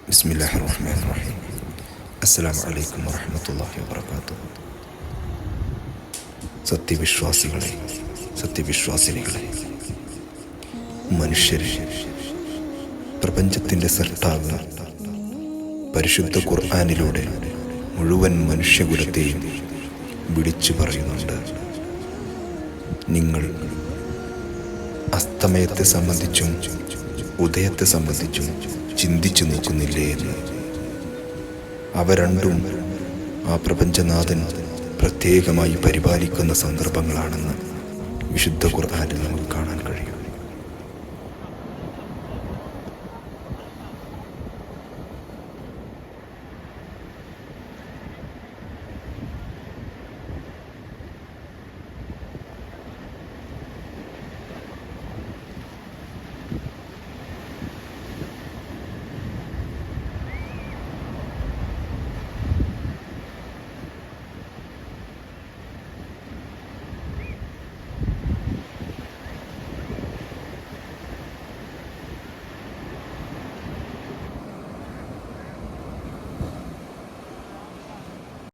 ബിസ്മില്ലാഹിർ റഹ്മാനിർ റഹീം. അസ്സലാമു അലൈക്കും വറഹ്മത്തുള്ളാഹി വബറകാതുഹു. സത്യവിശ്വാസികളെ, സത്യവിശ്വാസിനികളെ, മനുഷ്യരെ, പ്രപഞ്ചത്തിൻ്റെ സൃഷ്ടാവ് പരിശുദ്ധ ഖുർആനിലൂടെ മുഴുവൻ മനുഷ്യകുലത്തെയും വിളിച്ചു പറയുന്നുണ്ട്. നിങ്ങൾ അസ്തമയത്തെ സംബന്ധിച്ചും ഉദയത്തെ സംബന്ധിച്ചും ചിന്തിച്ചു നോക്കുന്നില്ലേ എന്ന്. അവ രണ്ടും ആ പ്രപഞ്ചനാഥൻ പ്രത്യേകമായി പരിപാലിക്കുന്ന സന്ദർഭങ്ങളാണെന്ന് വിശുദ്ധ ഖുർആനിൽ നമുക്ക് കാണാൻ